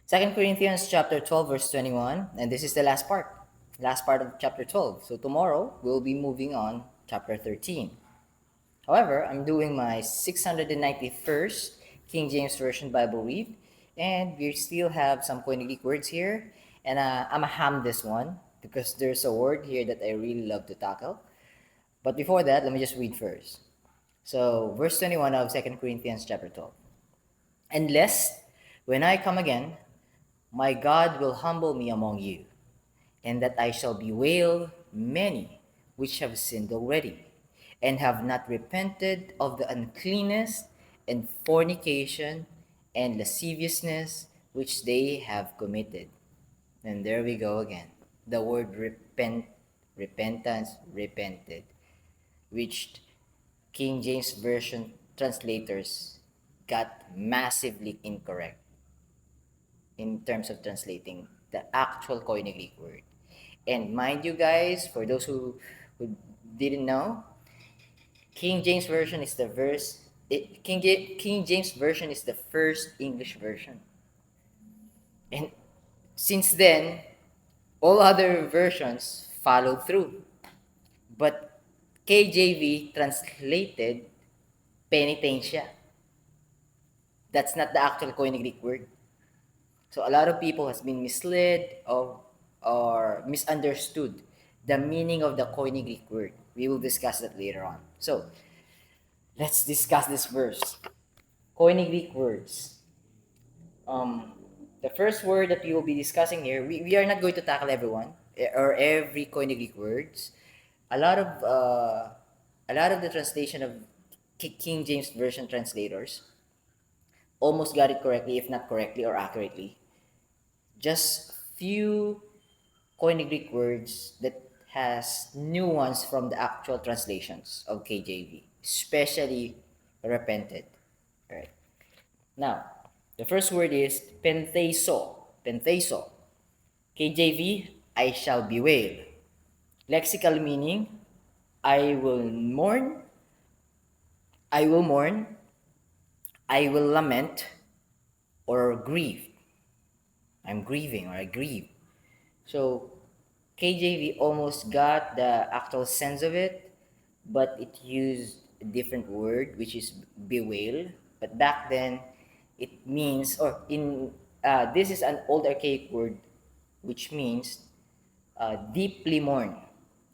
2 Corinthians chapter 12 verse 21, and this is the last part of chapter 12. So tomorrow we'll be moving on chapter 13. However, I'm doing my 691st King James Version Bible read, and we still have some Koine Greek words here, and I'm a ham this one because there's a word here that I really love to tackle. But before that, let me just read first. So, verse 21 of 2 Corinthians chapter 12. And lest, when I come again, my God will humble me among you, and that I shall bewail many which have sinned already, and have not repented of the uncleanness and fornication and lasciviousness which they have committed. And there we go again. The word repentance, repented, which King James Version translators got massively incorrect in terms of translating the actual Koine Greek word. And mind you guys, for those who didn't know, King James Version is the King James Version is the first English version. And since then, all other versions followed through. But KJV translated penitentia. That's not the actual Koine Greek word. So a lot of people has been misled or misunderstood the meaning of the Koine Greek word. We will discuss that later on. So let's discuss this verse. Koine Greek words. Um, the first word that we will be discussing here, we are not going to tackle everyone or every Koine Greek words. A lot of uh, a lot of the translation of King James Version translators almost got it correctly, if not correctly or accurately. Just few Koine Greek words that has nuance from the actual translations of KJV, especially repented. All right. Now, the first word is pentheiso. Pentheiso. KJV, I shall bewail. Lexical meaning, I will mourn, I will mourn, I will lament, or grieve. I'm grieving or I grieve. So KJV almost got the actual sense of it, but it used a different word, which is bewail. But back then, it means, or in this is an old archaic word, which means deeply mourn.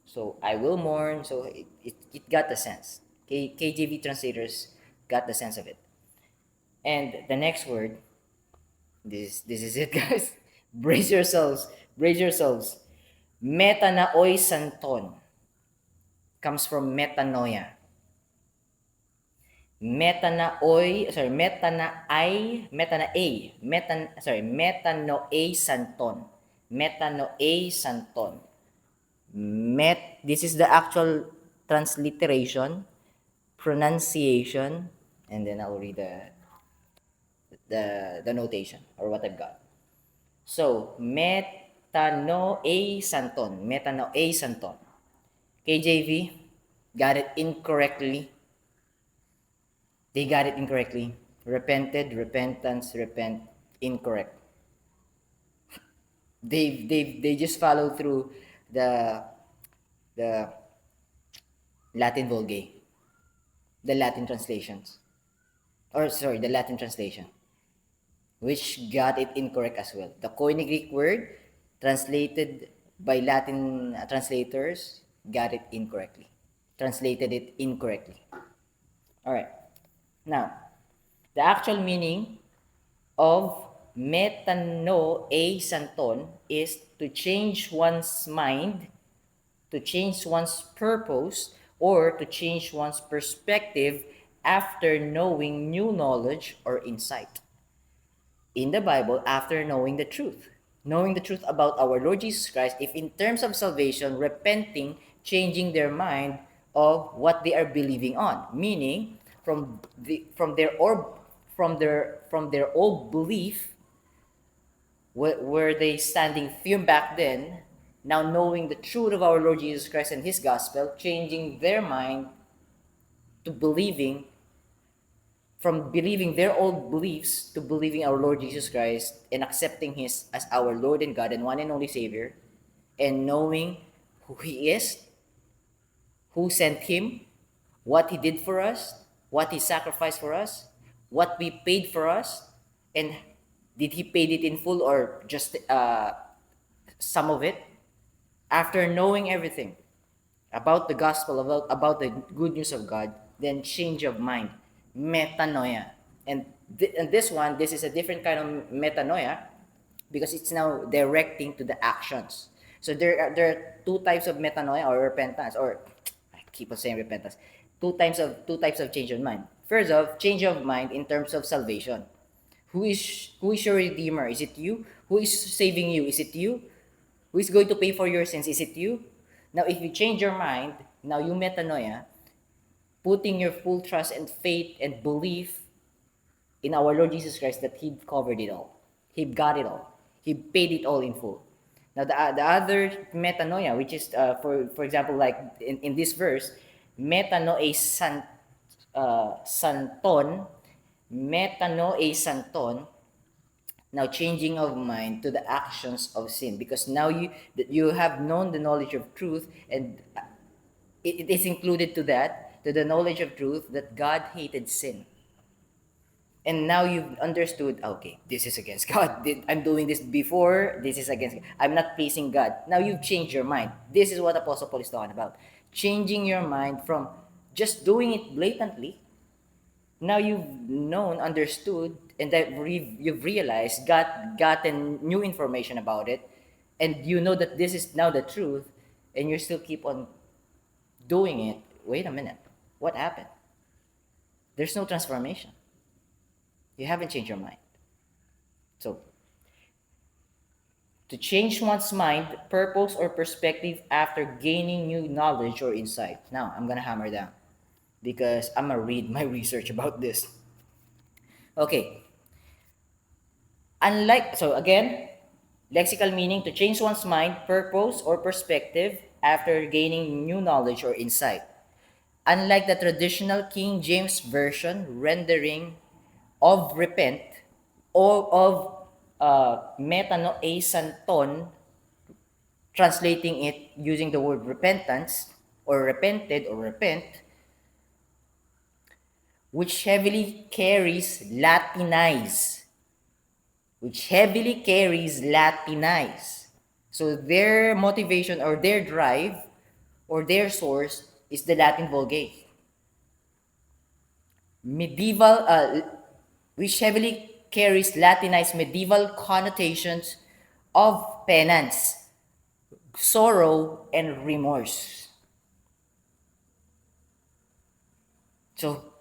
So I will mourn. So it got the sense. KJV translators got the sense of it. And the next word, this is it, guys. Brace yourselves. Brace yourselves. Metanaoi santon comes from metanoia. Metanoe santon. Metanoe santon. This is the actual transliteration, pronunciation, and then I'll read the notation or what I've got. So, metanoe santon. KJV got it incorrectly. They got it incorrectly. Repented, repentance, repent, incorrect. They just follow through the the Latin Vulgate, the Latin translations, or sorry, the Latin translation, which got it incorrect as well. The Koine Greek word translated by Latin translators got it incorrectly, translated it incorrectly. All right. Now, the actual meaning of metano a santon is to change one's mind, to change one's purpose, or to change one's perspective after knowing new knowledge or insight. In the Bible, after knowing the truth about our Lord Jesus Christ, if in terms of salvation, repenting, changing their mind of what they are believing on, meaning from their old belief, were they standing firm back then, now knowing the truth of our Lord Jesus Christ and His gospel, changing their mind to believing from believing their old beliefs to believing our Lord Jesus Christ and accepting His as our Lord and God and one and only Savior, and knowing who He is, who sent Him, what He did for us, what He sacrificed for us, what we paid for us, and did He paid it in full or just some of it? After knowing everything about the gospel, about the good news of God, then change of mind, metanoia. And this is a different kind of metanoia because it's now directing to the actions. So there are two types of metanoia or repentance, or I keep on saying repentance. Two types of change of mind. First of change of mind in terms of salvation. Who is your redeemer? Is it you? Who is saving you? Is it you? Who is going to pay for your sins? Is it you? Now, if you change your mind, now you metanoia, putting your full trust and faith and belief in our Lord Jesus Christ that He covered it all. He got it all. He paid it all in full. Now, the other metanoia, which is, for example, like in this verse, metanoe santon, metanoe santon, now changing of mind to the actions of sin, because now you have known the knowledge of truth, and it is included to that, to the knowledge of truth, that God hated sin. And now you've understood, okay, this is against God. I'm doing this before, this is against, I'm not pleasing God. Now you've changed your mind. This is what Apostle Paul is talking about. Changing your mind from just doing it blatantly. Now you've known, understood, and that you've realized, gotten new information about it, and you know that this is now the truth, and you still keep on doing it. Wait a minute. What happened? There's no transformation. You haven't changed your mind. So, to change one's mind, purpose, or perspective after gaining new knowledge or insight. Now, I'm going to hammer down because I'm going to read my research about this. Okay. So again, lexical meaning, to change one's mind, purpose, or perspective after gaining new knowledge or insight. Unlike the traditional King James Version rendering of repent or of metanoeisanton, translating it using the word repentance or repented or repent, which heavily carries Latinize. So their motivation or their drive or their source is the Latin Vulgate. Which heavily carries Latinized medieval connotations of penance, sorrow, and remorse. So,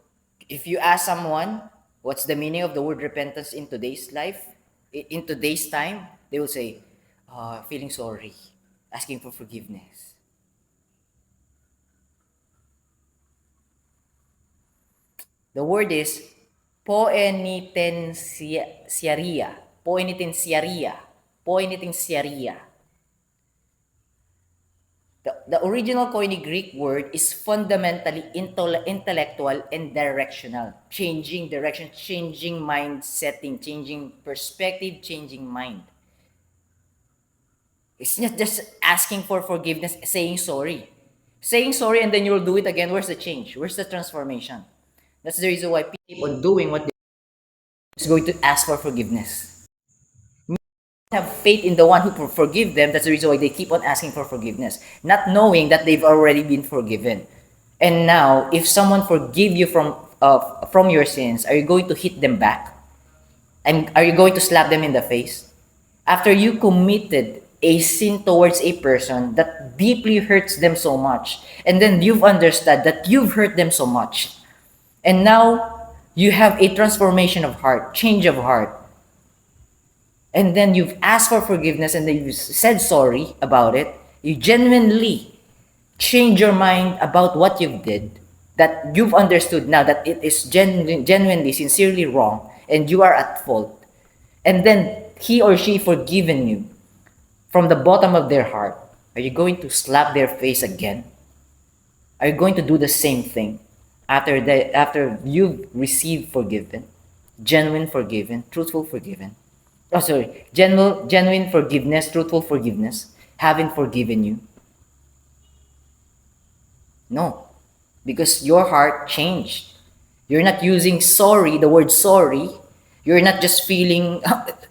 if you ask someone, what's the meaning of the word repentance in today's life, in today's time, they will say, feeling sorry, asking for forgiveness. The word is poenitensiaria. The original Koine Greek word is fundamentally intellectual and directional. Changing direction, changing mind setting, changing perspective, changing mind. It's not just asking for forgiveness, saying sorry. Saying sorry and then you'll do it again. Where's the change? Where's the transformation? That's the reason why people keep on doing what is going to ask for forgiveness. Have faith in the one who forgive them. That's the reason why they keep on asking for forgiveness, not knowing that they've already been forgiven. And now, if someone forgive you from your sins, are you going to hit them back? And are you going to slap them in the face? After you committed a sin towards a person that deeply hurts them so much, and then you've understood that you've hurt them so much, and now you have a transformation of heart, change of heart, and then you've asked for forgiveness and then you've said sorry about it, you genuinely change your mind about what you did, that you've understood now that it is genuinely, sincerely wrong, and you are at fault, and then he or she forgiven you from the bottom of their heart, are you going to slap their face again? Are you going to do the same thing? after you've received forgiven, genuine forgiven, truthful forgiven. Oh, sorry, genuine forgiveness, truthful forgiveness, haven't forgiven you. No, because your heart changed. You're not using sorry, the word sorry. You're not just feeling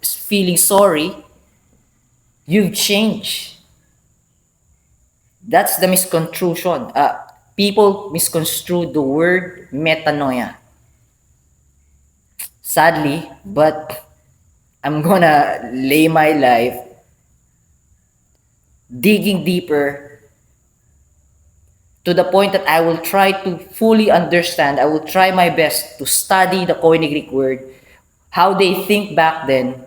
feeling sorry. You've changed. That's the misconstruction. People misconstrue the word metanoia. Sadly, but I'm gonna lay my life digging deeper to the point that I will try to fully understand. I will try my best to study the Koine Greek word, how they think back then,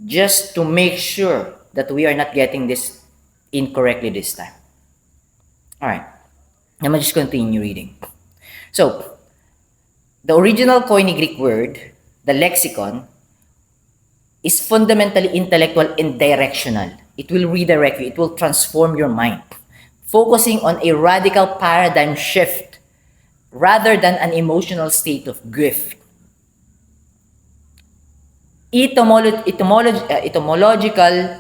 just to make sure that we are not getting this incorrectly this time. All right, I'm gonna just continue reading. So, the original Koine Greek word, the lexicon, is fundamentally intellectual and directional. It will redirect you. It will transform your mind, focusing on a radical paradigm shift rather than an emotional state of grief. Etymological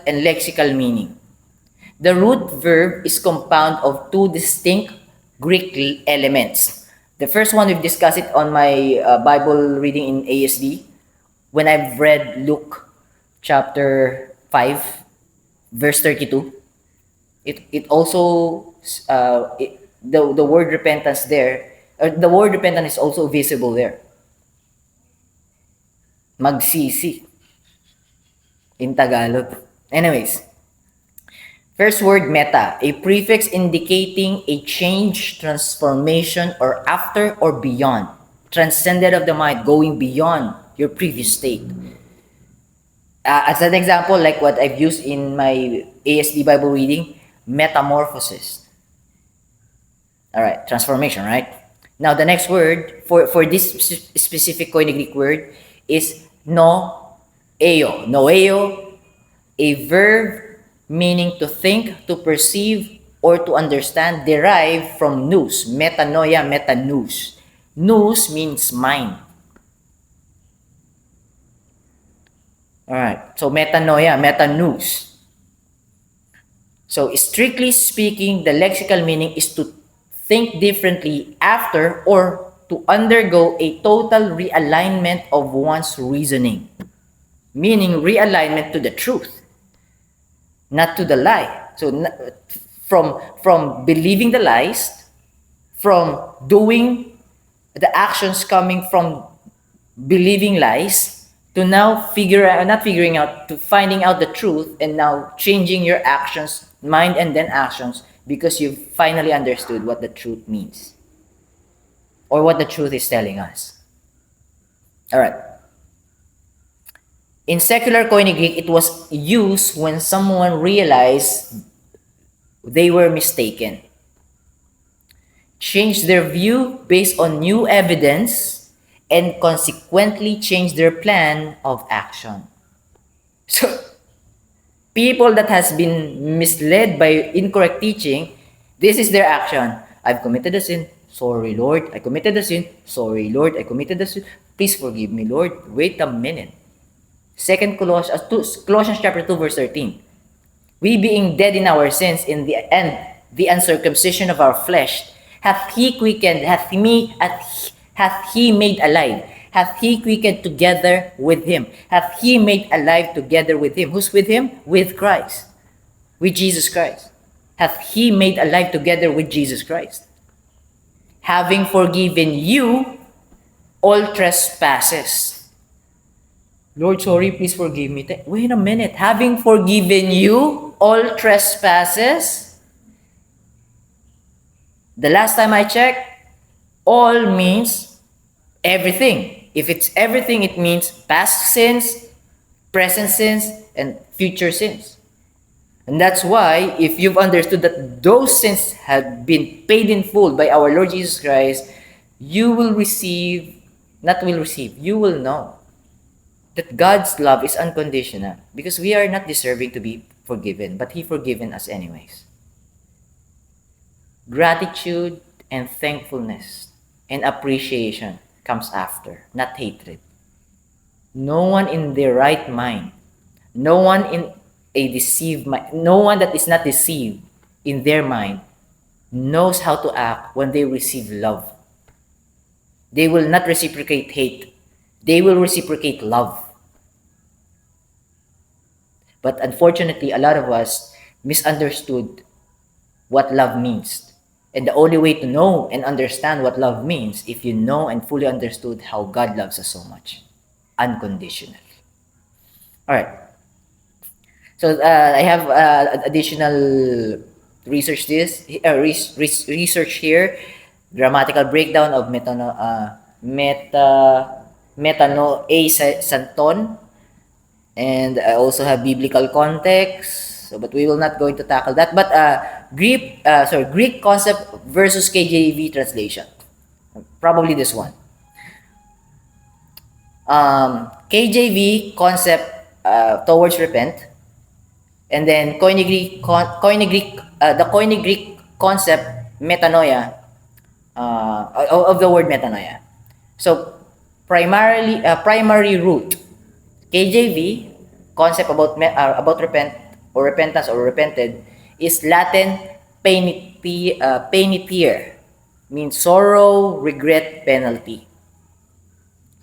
and lexical meaning. The root verb is compound of two distinct Greek elements. The first one, we've discussed it on my Bible reading in ASD when I've read Luke chapter 5, verse 32. It also, the word repentance there, the word repentance is also visible there. Magsisi in Tagalog. Anyways, first word, meta, a prefix indicating a change, transformation, or after or beyond. Transcended of the mind, going beyond your previous state. As an example, like what I've used in my ASD Bible reading, metamorphosis. All right, transformation, right? Now, the next word for this specific Koine Greek word is noeo. Noeo, a verb meaning to think, to perceive, or to understand, derived from nous. Metanoia, metanous. Nous means mind. Alright, so metanoia, metanous. So, strictly speaking, the lexical meaning is to think differently after or to undergo a total realignment of one's reasoning. Meaning realignment to the truth, not to the lie. So from believing the lies, from doing the actions coming from believing lies, to now to finding out the truth, and now changing your actions, mind and then actions, because you've finally understood what the truth means or what the truth is telling us. All right. In secular Koine Greek, it was used when someone realized they were mistaken, changed their view based on new evidence, and consequently changed their plan of action. So, people that has been misled by incorrect teaching, this is their action. I've committed a sin. Sorry, Lord. I committed a sin. Sorry, Lord. I committed a sin. Please forgive me, Lord. Wait a minute. Colossians chapter 2, verse 13. We being dead in our sins, in the end, the uncircumcision of our flesh, hath he quickened, hath he made alive, hath he quickened together with him, hath he made alive together with him. Who's with him? With Christ. With Jesus Christ. Hath he made alive together with Jesus Christ. Having forgiven you all trespasses. Lord, sorry, please forgive me. Wait a minute. Having forgiven you all trespasses. The last time I checked, all means everything. If it's everything, it means past sins, present sins, and future sins. And that's why, if you've understood that those sins have been paid in full by our Lord Jesus Christ, you will know that God's love is unconditional, because we are not deserving to be forgiven, but He forgiven us anyways. Gratitude and thankfulness and appreciation comes after, not hatred. No one in their right mind, no one in a deceived mind, no one that is not deceived in their mind knows how to act when they receive love. They will not reciprocate hate. They will reciprocate love. But unfortunately, a lot of us misunderstood what love means. And the only way to know and understand what love means if you know and fully understood how God loves us so much, unconditionally. All right. So I have additional research research here, grammatical breakdown of metanoesanton, and I also have biblical context. So, but we will not going to tackle that. But Greek concept versus KJV translation. Probably this one. KJV concept towards repent, and then Koine Greek concept metanoia of the word metanoia. So primary root KJV concept about repentance or repented is Latin penitere, means sorrow, regret, penalty.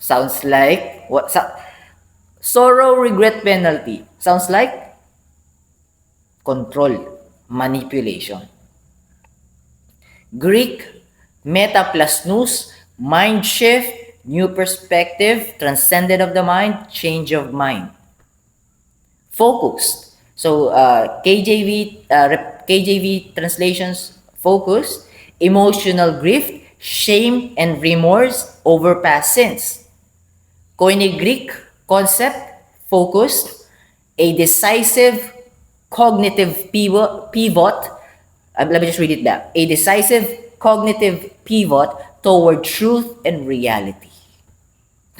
Sounds like what? Sorrow, regret, penalty. Sounds like control, manipulation. Greek meta plus nous, mind shift, new perspective, transcendent of the mind, change of mind. Focused. So KJV translations focused, emotional grief, shame and remorse over past sins. Koine Greek concept focused, a decisive cognitive pivot. Let me just read it back. A decisive cognitive pivot toward truth and reality.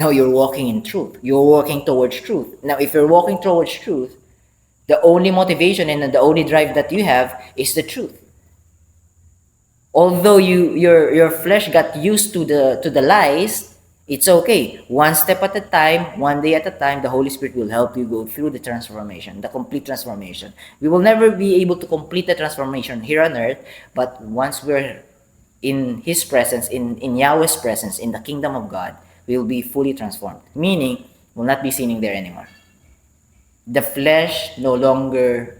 Now you're walking in truth. You're walking towards truth. Now, if you're walking towards truth, the only motivation and the only drive that you have is the truth. Although your flesh got used to the lies, it's okay. One step at a time, one day at a time, the Holy Spirit will help you go through the transformation, the complete transformation. We will never be able to complete the transformation here on earth, but once we're in His presence, in Yahweh's presence, in the kingdom of God, we will be fully transformed. Meaning, we'll not be sinning there anymore. The flesh no longer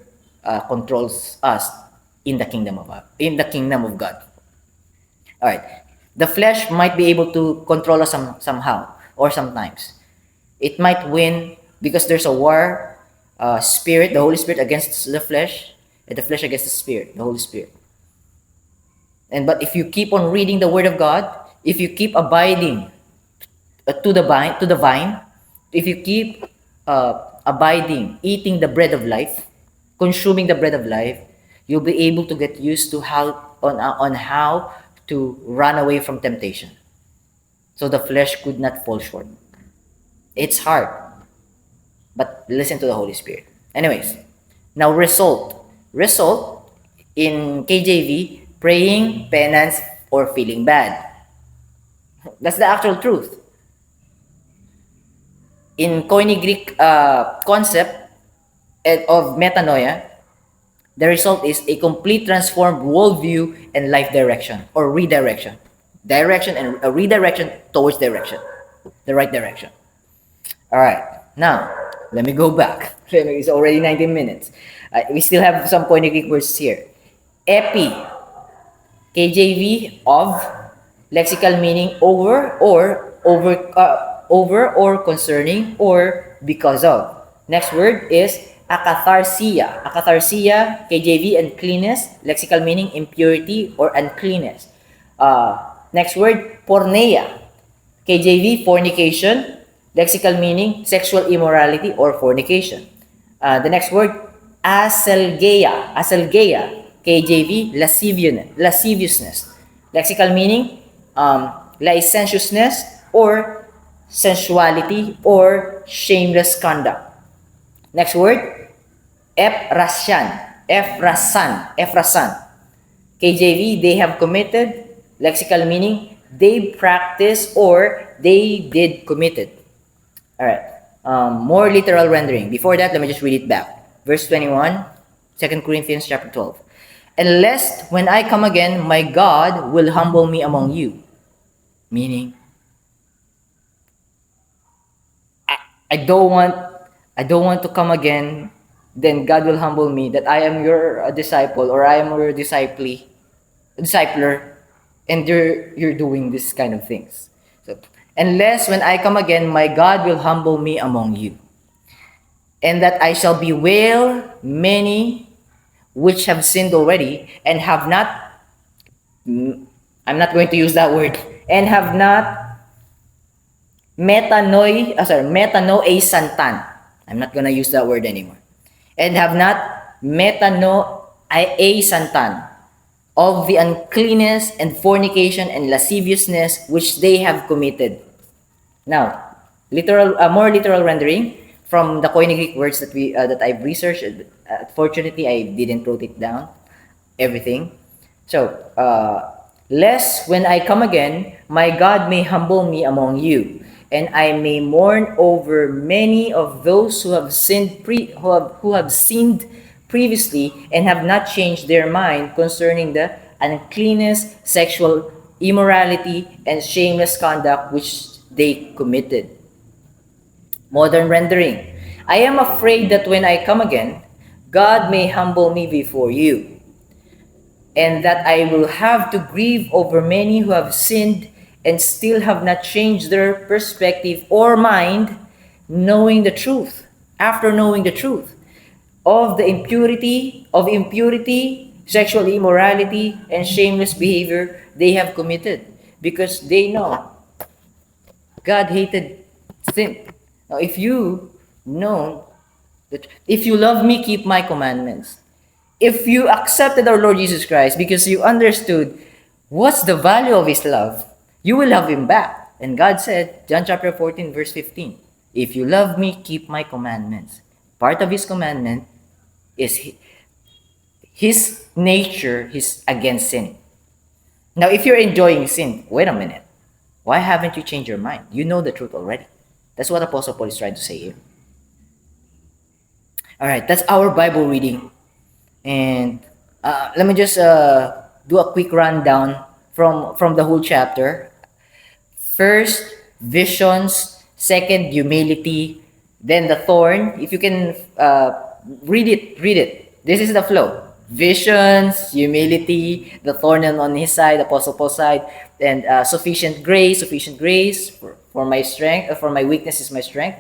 controls us in the kingdom of God. All right. The flesh might be able to control us somehow or sometimes. It might win because there's a war, spirit, the Holy Spirit against the flesh, and the flesh against the spirit, the Holy Spirit. But if you keep on reading the Word of God, if you keep abiding to the vine, if you keep abiding, eating the bread of life, consuming the bread of life, you'll be able to get used to how to run away from temptation. So the flesh could not fall short. It's hard, but listen to the Holy Spirit. Anyways, now result in KJV, praying, penance, or feeling bad. That's the actual truth. In Koine Greek concept of metanoia, the result is a complete transformed worldview and life direction or redirection. Direction and a redirection towards direction, the right direction. All right, now let me go back. It's already 19 minutes. We still have some Koine Greek words here. Epi, KJV of, lexical meaning over or concerning or because of. Next word is akatharsia. Akatharsia, KJV, uncleanness, lexical meaning impurity or uncleanness. Next word, porneia. KJV, fornication, lexical meaning sexual immorality or fornication. The next word, aselgeia. Aselgeia, KJV, lasciviousness. Lexical meaning licentiousness or sensuality or shameless conduct. Next word, efrasan. KJV, they have committed Lexical meaning, they practice or they did committed. All right. More literal rendering. Before that, let me just read it back. Verse 21, 2 Corinthians chapter 12. And lest when I come again, my God will humble me among you. Meaning, I don't want to come again, then God will humble me that I am your disciple or I am your discipler, and you're doing this kind of things. So, unless when I come again, my God will humble me among you, and that I shall bewail many which have sinned already and have not, I'm not going to use that word, and have not metanoe santan. I'm not gonna use that word anymore. And have not metanoe santan of the uncleanness and fornication and lasciviousness which they have committed. Now, more literal rendering from the Koine Greek words that I've researched. Fortunately, I didn't wrote it down, everything. So, lest when I come again, my God may humble me among you, and I may mourn over many of those who have sinned who have sinned previously and have not changed their mind concerning the uncleanness, sexual immorality, and shameless conduct which they committed. Modern rendering. I am afraid that when I come again, God may humble me before you, and that I will have to grieve over many who have sinned and still have not changed their perspective or mind, knowing the truth, after knowing the truth of the impurity, sexual immorality, and shameless behavior they have committed, because they know God hated sin. Now, if you know that if you love me, keep my commandments. If you accepted our Lord Jesus Christ because you understood what's the value of his love, you will love him back. And God said, John chapter 14, verse 15, if you love me, keep my commandments. Part of his commandment is his nature is against sin. Now, if you're enjoying sin, wait a minute. Why haven't you changed your mind? You know the truth already. That's what Apostle Paul is trying to say here. All right, that's our Bible reading. And let me just do a quick rundown from the whole chapter. First, visions. Second, humility. Then the thorn. If you can read it. This is the flow. Visions, humility, the thorn on his side, Apostle Paul's side, and sufficient grace for my strength, for my weakness is my strength.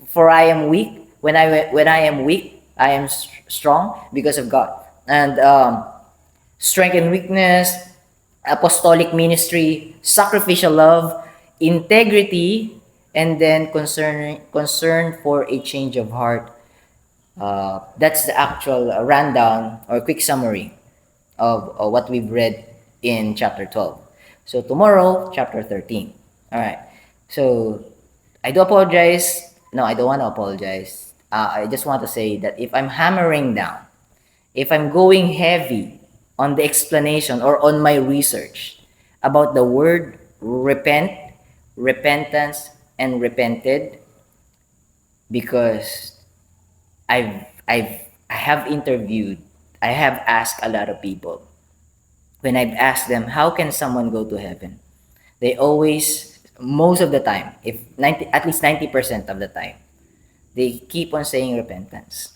For I am weak. When I am weak, I am strong because of God. And strength and weakness, apostolic ministry, sacrificial love, integrity, and then concern for a change of heart. That's the actual rundown or quick summary of what we've read in chapter 12. So tomorrow, chapter 13. All right. So I do apologize. No, I don't want to apologize. I just want to say that if I'm hammering down, if I'm going heavy on the explanation or on my research about the word repent, repentance, and repented, because I have interviewed, I have asked a lot of people. When I've asked them, how can someone go to heaven? They always, most of the time, at least 90% of the time, they keep on saying repentance.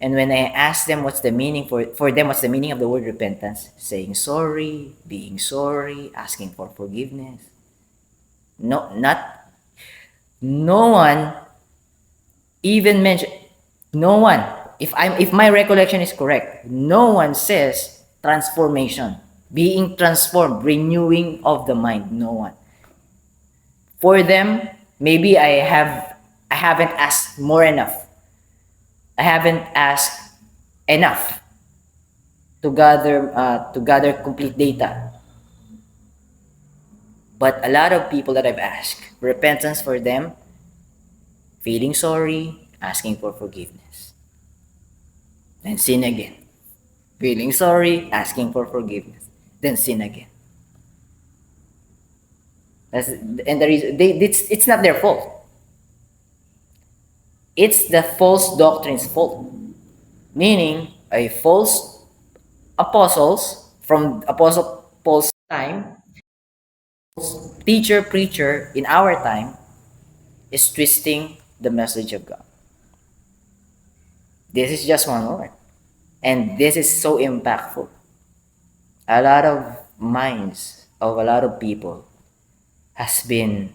And when I ask them what's the meaning for them, what's the meaning of the word repentance? Saying sorry, being sorry, asking for forgiveness. No one even mentioned, no one, if my recollection is correct, no one says transformation, being transformed, renewing of the mind. No one. For them, maybe I haven't asked enough to gather complete data. But a lot of people that I've asked, repentance for them, feeling sorry, asking for forgiveness. Then sin again. Feeling sorry, asking for forgiveness. Then sin again. And the reason it's not their fault. It's the false doctrine's fault. Meaning, a false apostles from Apostle Paul's time, teacher, preacher in our time, is twisting the message of God. This is just one word. And this is so impactful. A lot of minds of a lot of people has been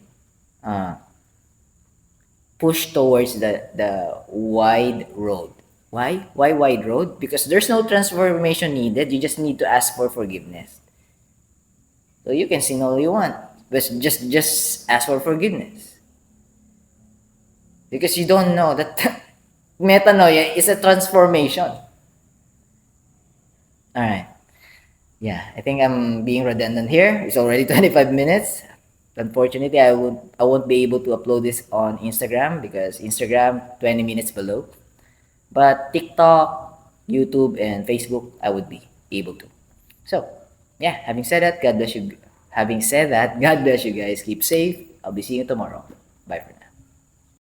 uh, pushed towards the wide road. Why? Why wide road? Because there's no transformation needed. You just need to ask for forgiveness. So you can sin all you want, but just ask for forgiveness. Because you don't know that metanoia is a transformation. All right. Yeah, I think I'm being redundant here. It's already 25 minutes. Unfortunately, I won't be able to upload this on Instagram because Instagram 20 minutes below. But TikTok, YouTube, and Facebook, I would be able to. So, yeah, having said that, God bless you. Having said that, God bless you guys. Keep safe. I'll be seeing you tomorrow. Bye for now.